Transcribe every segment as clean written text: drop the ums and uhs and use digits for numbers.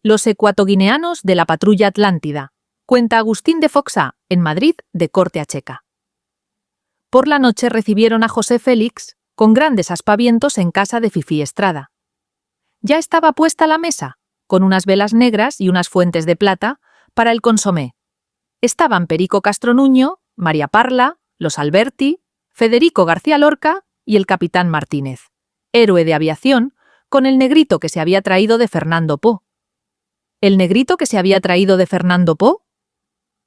Los ecuatoguineanos de la patrulla Atlántida, cuenta Agustín de Foxá, en Madrid, de corte a checa. Por la noche recibieron a José Félix, con grandes aspavientos en casa de Fifí Estrada. Ya estaba puesta la mesa, con unas velas negras y unas fuentes de plata, para el consomé. Estaban Perico Castro Nuño, María Parla, los Alberti, Federico García Lorca y el capitán Martínez, héroe de aviación, con el negrito que se había traído de Fernando Po. ¿El negrito que se había traído de Fernando Po?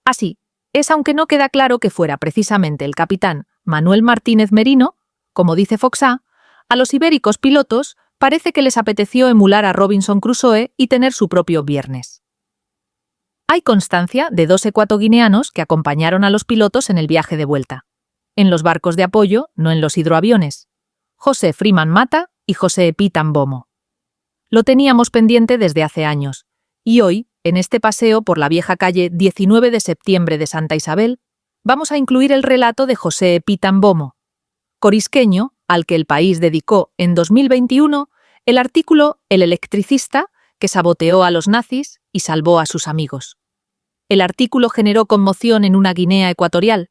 Así, es aunque no queda claro que fuera precisamente el capitán Manuel Martínez Merino, como dice Foxá, a los ibéricos pilotos parece que les apeteció emular a Robinson Crusoe y tener su propio viernes. Hay constancia de 2 ecuatoguineanos que acompañaron a los pilotos en el viaje de vuelta. En los barcos de apoyo, no en los hidroaviones. José Freeman Mata y José Epitan Bomo. Lo teníamos pendiente desde hace años, y hoy, en este paseo por la vieja calle 19 de septiembre de Santa Isabel, vamos a incluir el relato de José Epitan Bomo, corisqueño al que El País dedicó en 2021 el artículo El electricista que saboteó a los nazis y salvó a sus amigos. El artículo generó conmoción en una Guinea ecuatorial,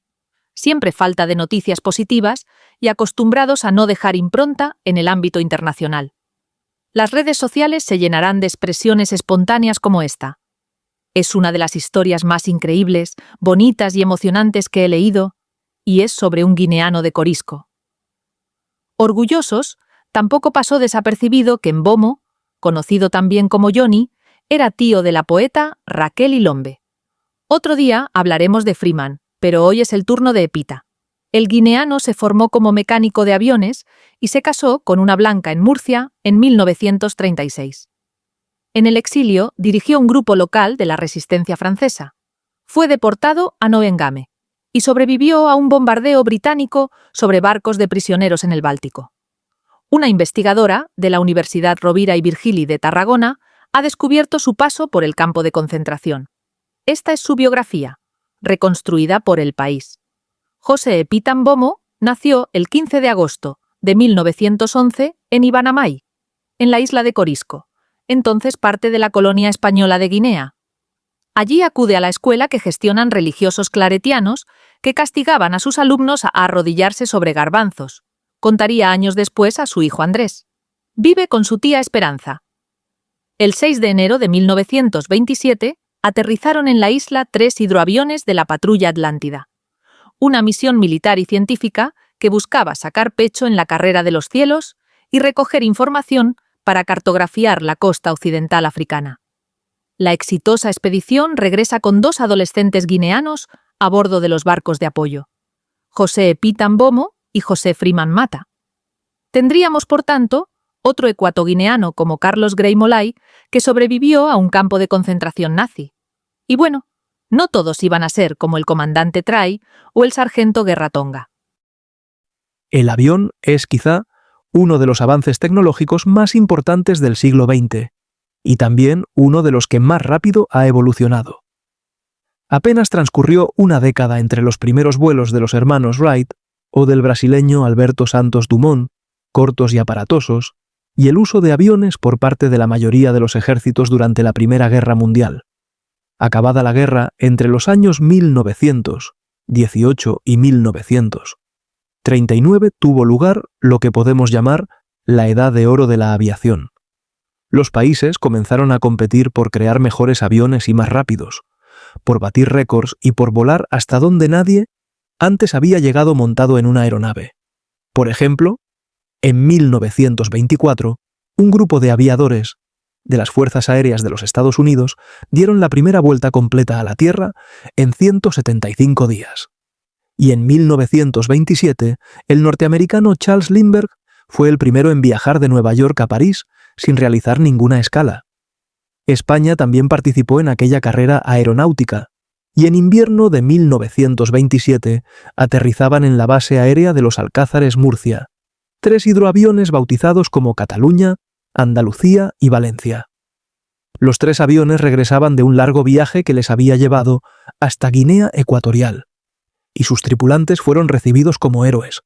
siempre falta de noticias positivas y acostumbrados a no dejar impronta en el ámbito internacional. Las redes sociales se llenarán de expresiones espontáneas como esta. Es una de las historias más increíbles, bonitas y emocionantes que he leído, y es sobre un guineano de Corisco. Orgullosos, tampoco pasó desapercibido que Mbomo, conocido también como Johnny, era tío de la poeta Raquel Ilombe. Otro día hablaremos de Freeman, pero hoy es el turno de Epita. El guineano se formó como mecánico de aviones y se casó con una blanca en Murcia en 1936. En el exilio dirigió un grupo local de la resistencia francesa. Fue deportado a Neuengamme y sobrevivió a un bombardeo británico sobre barcos de prisioneros en el Báltico. Una investigadora de la Universidad Rovira i Virgili de Tarragona ha descubierto su paso por el campo de concentración. Esta es su biografía, reconstruida por El País. José Epitan Bomo nació el 15 de agosto de 1911 en Ibanamay, en la isla de Corisco, entonces parte de la colonia española de Guinea. Allí acude a la escuela que gestionan religiosos claretianos que castigaban a sus alumnos a arrodillarse sobre garbanzos. Contaría años después a su hijo Andrés. Vive con su tía Esperanza. El 6 de enero de 1927 aterrizaron en la isla 3 hidroaviones de la patrulla Atlántida. Una misión militar y científica que buscaba sacar pecho en la carrera de los cielos y recoger información para cartografiar la costa occidental africana. La exitosa expedición regresa con 2 adolescentes guineanos a bordo de los barcos de apoyo, José Epitan Bomo y José Freeman Mata. Tendríamos, por tanto, otro ecuatoguineano como Carlos Grey Molay, que sobrevivió a un campo de concentración nazi. Y bueno, no todos iban a ser como el comandante Tray o el sargento Guerratonga. El avión es quizá uno de los avances tecnológicos más importantes del siglo XX, y también uno de los que más rápido ha evolucionado. Apenas transcurrió una década entre los primeros vuelos de los hermanos Wright o del brasileño Alberto Santos Dumont, cortos y aparatosos, y el uso de aviones por parte de la mayoría de los ejércitos durante la Primera Guerra Mundial. Acabada la guerra, entre los años 1918 y 1939 tuvo lugar lo que podemos llamar la Edad de Oro de la aviación. Los países comenzaron a competir por crear mejores aviones y más rápidos, por batir récords y por volar hasta donde nadie antes había llegado montado en una aeronave. Por ejemplo, en 1924, un grupo de aviadores de las Fuerzas Aéreas de los Estados Unidos dieron la primera vuelta completa a la Tierra en 175 días. Y en 1927, el norteamericano Charles Lindbergh fue el primero en viajar de Nueva York a París sin realizar ninguna escala. España también participó en aquella carrera aeronáutica, y en invierno de 1927 aterrizaban en la base aérea de los Alcázares Murcia 3 hidroaviones bautizados como Cataluña, Andalucía y Valencia. Los 3 aviones regresaban de un largo viaje que les había llevado hasta Guinea Ecuatorial, y sus tripulantes fueron recibidos como héroes.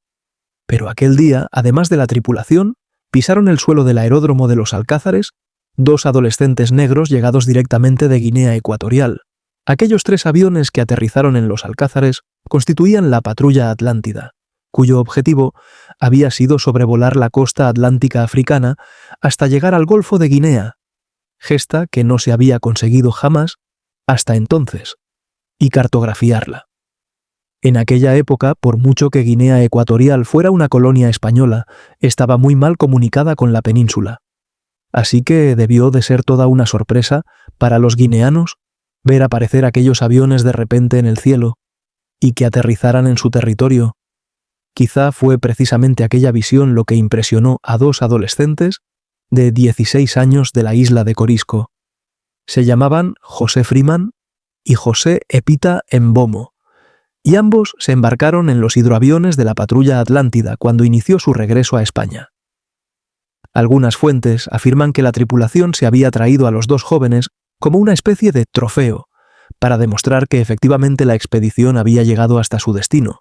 Pero aquel día, además de la tripulación, pisaron el suelo del aeródromo de los Alcázares 2 adolescentes negros llegados directamente de Guinea Ecuatorial. Aquellos 3 aviones que aterrizaron en los Alcázares constituían la Patrulla Atlántida, cuyo objetivo había sido sobrevolar la costa atlántica africana hasta llegar al Golfo de Guinea, gesta que no se había conseguido jamás hasta entonces, y cartografiarla. En aquella época, por mucho que Guinea Ecuatorial fuera una colonia española, estaba muy mal comunicada con la península. Así que debió de ser toda una sorpresa para los guineanos ver aparecer aquellos aviones de repente en el cielo y que aterrizaran en su territorio. Quizá fue precisamente aquella visión lo que impresionó a 2 adolescentes de 16 años de la isla de Corisco. Se llamaban José Freeman y José Epita Mbomo, y ambos se embarcaron en los hidroaviones de la Patrulla Atlántida cuando inició su regreso a España. Algunas fuentes afirman que la tripulación se había traído a los 2 jóvenes como una especie de trofeo, para demostrar que efectivamente la expedición había llegado hasta su destino.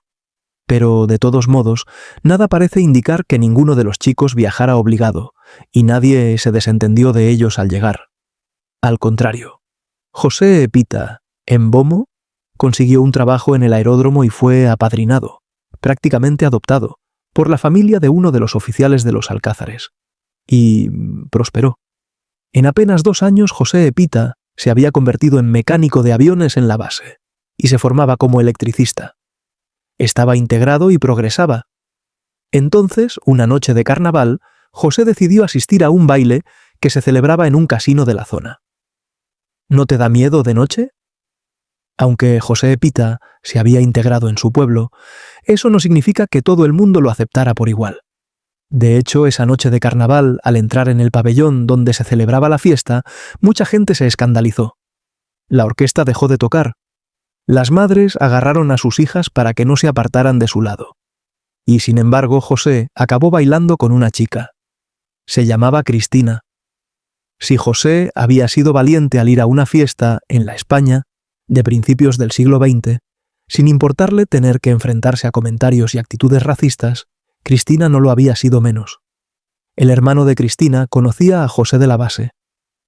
Pero, de todos modos, nada parece indicar que ninguno de los chicos viajara obligado, y nadie se desentendió de ellos al llegar. Al contrario, José Epita Mbomo consiguió un trabajo en el aeródromo y fue apadrinado, prácticamente adoptado, por la familia de uno de los oficiales de los Alcázares. Y prosperó. En apenas 2 años José Epita se había convertido en mecánico de aviones en la base, y se formaba como electricista. Estaba integrado y progresaba. Entonces, una noche de carnaval, José decidió asistir a un baile que se celebraba en un casino de la zona. ¿No te da miedo de noche? Aunque José Epita se había integrado en su pueblo, eso no significa que todo el mundo lo aceptara por igual. De hecho, esa noche de carnaval, al entrar en el pabellón donde se celebraba la fiesta, mucha gente se escandalizó. La orquesta dejó de tocar. Las madres agarraron a sus hijas para que no se apartaran de su lado. Y sin embargo, José acabó bailando con una chica. Se llamaba Cristina. Si José había sido valiente al ir a una fiesta en la España de principios del siglo XX, sin importarle tener que enfrentarse a comentarios y actitudes racistas, Cristina no lo había sido menos. El hermano de Cristina conocía a José de la Base,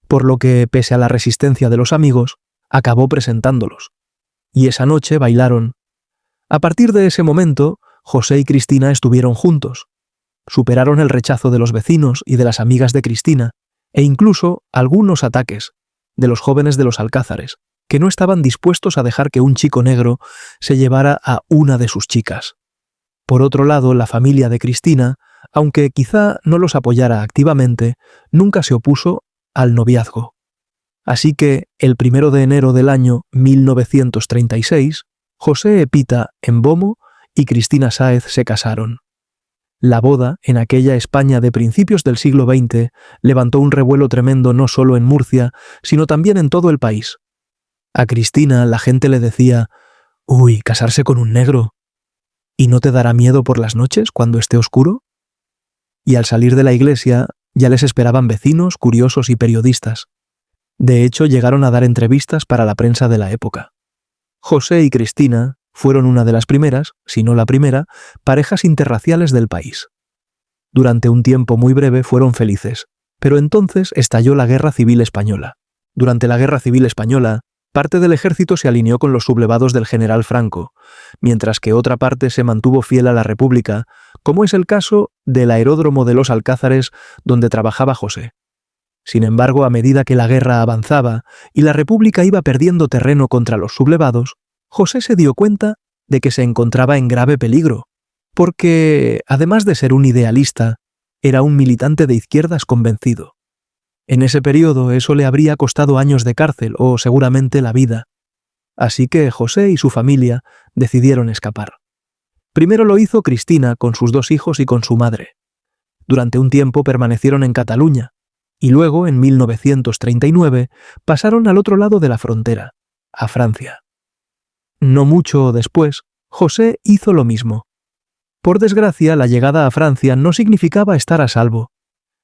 por lo que, pese a la resistencia de los amigos, acabó presentándolos. Y esa noche bailaron. A partir de ese momento, José y Cristina estuvieron juntos. Superaron el rechazo de los vecinos y de las amigas de Cristina, e incluso algunos ataques de los jóvenes de los Alcázares, que no estaban dispuestos a dejar que un chico negro se llevara a una de sus chicas. Por otro lado, la familia de Cristina, aunque quizá no los apoyara activamente, nunca se opuso al noviazgo. Así que, el 1 de enero del año 1936, José Epita Mbomo y Cristina Sáez se casaron. La boda, en aquella España de principios del siglo XX, levantó un revuelo tremendo no solo en Murcia, sino también en todo el país. A Cristina la gente le decía: «Uy, casarse con un negro. ¿Y no te dará miedo por las noches cuando esté oscuro?» Y al salir de la iglesia ya les esperaban vecinos, curiosos y periodistas. De hecho, llegaron a dar entrevistas para la prensa de la época. José y Cristina fueron una de las primeras, si no la primera, parejas interraciales del país. Durante un tiempo muy breve fueron felices, pero entonces estalló la Guerra Civil Española. Durante la Guerra Civil Española, parte del ejército se alineó con los sublevados del general Franco, mientras que otra parte se mantuvo fiel a la República, como es el caso del aeródromo de los Alcázares donde trabajaba José. Sin embargo, a medida que la guerra avanzaba y la República iba perdiendo terreno contra los sublevados, José se dio cuenta de que se encontraba en grave peligro, porque, además de ser un idealista, era un militante de izquierdas convencido. En ese periodo eso le habría costado años de cárcel o seguramente la vida. Así que José y su familia decidieron escapar. Primero lo hizo Cristina con sus 2 hijos y con su madre. Durante un tiempo permanecieron en Cataluña y luego, en 1939, pasaron al otro lado de la frontera, a Francia. No mucho después, José hizo lo mismo. Por desgracia, la llegada a Francia no significaba estar a salvo,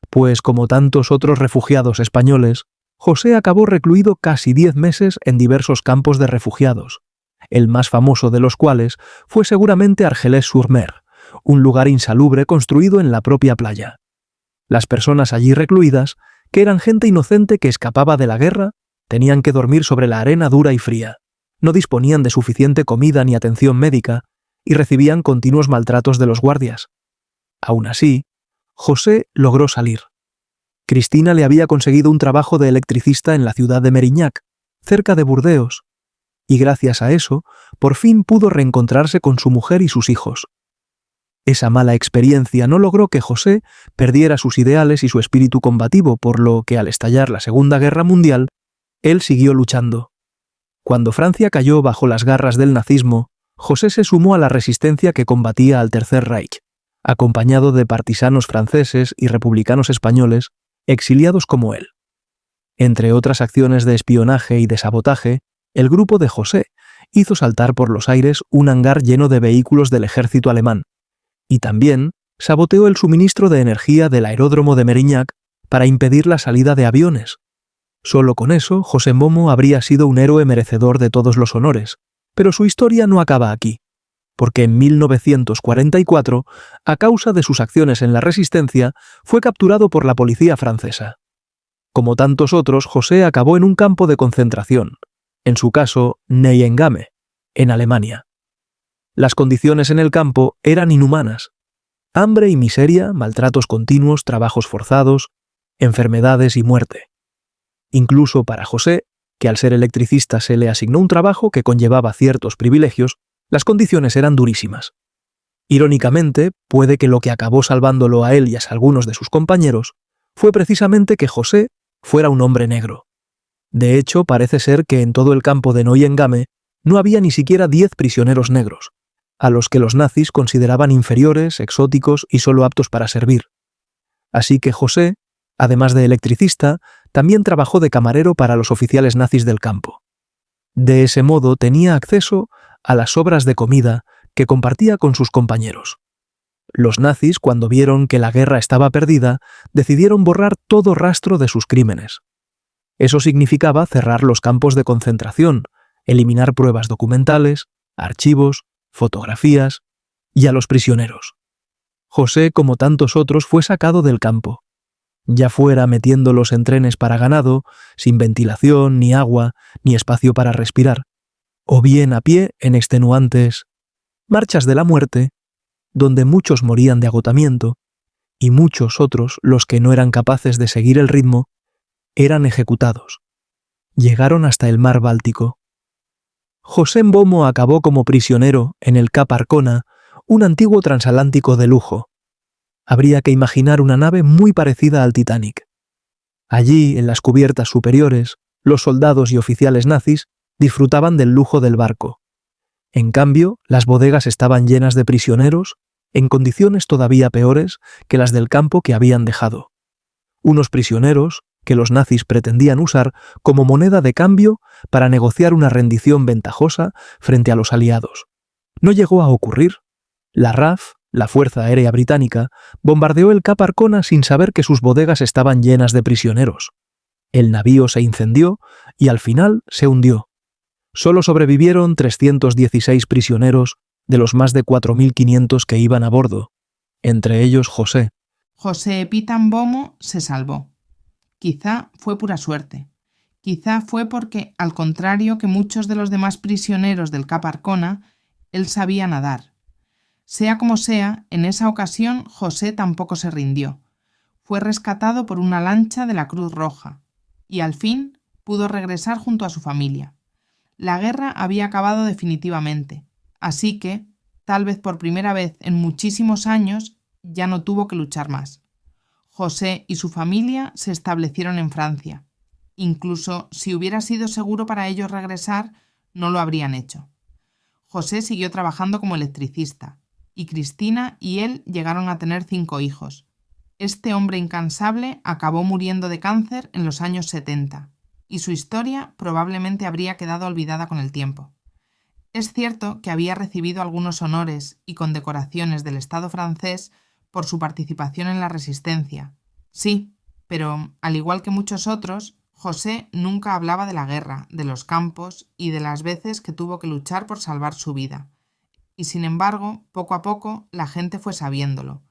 pues como tantos otros refugiados españoles, José acabó recluido casi 10 meses en diversos campos de refugiados, el más famoso de los cuales fue seguramente Argelès-sur-Mer, un lugar insalubre construido en la propia playa. Las personas allí recluidas que eran gente inocente que escapaba de la guerra, tenían que dormir sobre la arena dura y fría, no disponían de suficiente comida ni atención médica y recibían continuos maltratos de los guardias. Aún así, José logró salir. Cristina le había conseguido un trabajo de electricista en la ciudad de Mérignac, cerca de Burdeos, y gracias a eso, por fin pudo reencontrarse con su mujer y sus hijos. Esa mala experiencia no logró que José perdiera sus ideales y su espíritu combativo, por lo que al estallar la Segunda Guerra Mundial, él siguió luchando. Cuando Francia cayó bajo las garras del nazismo, José se sumó a la resistencia que combatía al Tercer Reich, acompañado de partisanos franceses y republicanos españoles, exiliados como él. Entre otras acciones de espionaje y de sabotaje, el grupo de José hizo saltar por los aires un hangar lleno de vehículos del ejército alemán, y también saboteó el suministro de energía del aeródromo de Mérignac para impedir la salida de aviones. Solo con eso, José Momo habría sido un héroe merecedor de todos los honores, pero su historia no acaba aquí, porque en 1944, a causa de sus acciones en la resistencia, fue capturado por la policía francesa. Como tantos otros, José acabó en un campo de concentración, en su caso, Neuengamme, en Alemania. Las condiciones en el campo eran inhumanas. Hambre y miseria, maltratos continuos, trabajos forzados, enfermedades y muerte. Incluso para José, que al ser electricista se le asignó un trabajo que conllevaba ciertos privilegios, las condiciones eran durísimas. Irónicamente, puede que lo que acabó salvándolo a él y a algunos de sus compañeros fue precisamente que José fuera un hombre negro. De hecho, parece ser que en todo el campo de Neuengamme no había ni siquiera 10 prisioneros negros, a los que los nazis consideraban inferiores, exóticos y solo aptos para servir. Así que José, además de electricista, también trabajó de camarero para los oficiales nazis del campo. De ese modo tenía acceso a las sobras de comida que compartía con sus compañeros. Los nazis, cuando vieron que la guerra estaba perdida, decidieron borrar todo rastro de sus crímenes. Eso significaba cerrar los campos de concentración, eliminar pruebas documentales, archivos, fotografías y a los prisioneros. José, como tantos otros, fue sacado del campo, ya fuera metiéndolos en trenes para ganado, sin ventilación, ni agua, ni espacio para respirar, o bien a pie en extenuantes marchas de la muerte, donde muchos morían de agotamiento, y muchos otros, los que no eran capaces de seguir el ritmo, eran ejecutados. Llegaron hasta el mar Báltico. José Mbomo acabó como prisionero en el Cap Arcona, un antiguo transatlántico de lujo. Habría que imaginar una nave muy parecida al Titanic. Allí, en las cubiertas superiores, los soldados y oficiales nazis disfrutaban del lujo del barco. En cambio, las bodegas estaban llenas de prisioneros, en condiciones todavía peores que las del campo que habían dejado. Unos prisioneros que los nazis pretendían usar como moneda de cambio para negociar una rendición ventajosa frente a los aliados. No llegó a ocurrir. La RAF, la Fuerza Aérea Británica, bombardeó el Cap Arcona sin saber que sus bodegas estaban llenas de prisioneros. El navío se incendió y al final se hundió. Solo sobrevivieron 316 prisioneros de los más de 4.500 que iban a bordo, entre ellos José. José Pita Mbomo se salvó. Quizá fue pura suerte. Quizá fue porque, al contrario que muchos de los demás prisioneros del Cap Arcona, él sabía nadar. Sea como sea, en esa ocasión José tampoco se rindió. Fue rescatado por una lancha de la Cruz Roja y al fin pudo regresar junto a su familia. La guerra había acabado definitivamente, así que, tal vez por primera vez en muchísimos años, ya no tuvo que luchar más. José y su familia se establecieron en Francia. Incluso si hubiera sido seguro para ellos regresar, no lo habrían hecho. José siguió trabajando como electricista, y Cristina y él llegaron a tener 5 hijos. Este hombre incansable acabó muriendo de cáncer en los años 70, y su historia probablemente habría quedado olvidada con el tiempo. Es cierto que había recibido algunos honores y condecoraciones del Estado francés por su participación en la resistencia. Sí, pero, al igual que muchos otros, José nunca hablaba de la guerra, de los campos y de las veces que tuvo que luchar por salvar su vida. Y sin embargo, poco a poco, la gente fue sabiéndolo.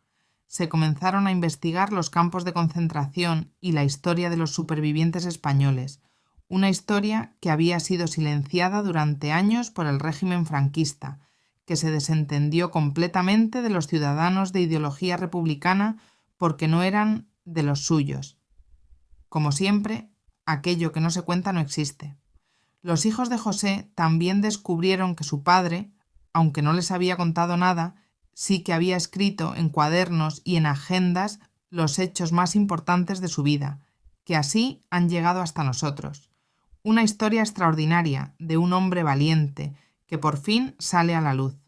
se comenzaron a investigar los campos de concentración y la historia de los supervivientes españoles, una historia que había sido silenciada durante años por el régimen franquista, que se desentendió completamente de los ciudadanos de ideología republicana porque no eran de los suyos. Como siempre, aquello que no se cuenta no existe. Los hijos de José también descubrieron que su padre, aunque no les había contado nada, sí que había escrito en cuadernos y en agendas los hechos más importantes de su vida, que así han llegado hasta nosotros. Una historia extraordinaria de un hombre valiente que por fin sale a la luz.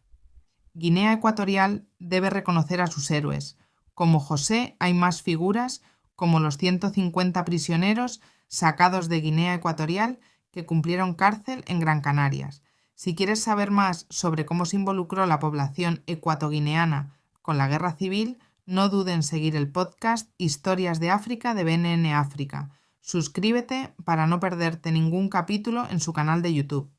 Guinea Ecuatorial debe reconocer a sus héroes. Como José hay más figuras, como los 150 prisioneros sacados de Guinea Ecuatorial que cumplieron cárcel en Gran Canarias. Si quieres saber más sobre cómo se involucró la población ecuatoguineana con la guerra civil, no dudes en seguir el podcast Historias de África de BNN África. Suscríbete para no perderte ningún capítulo en su canal de YouTube.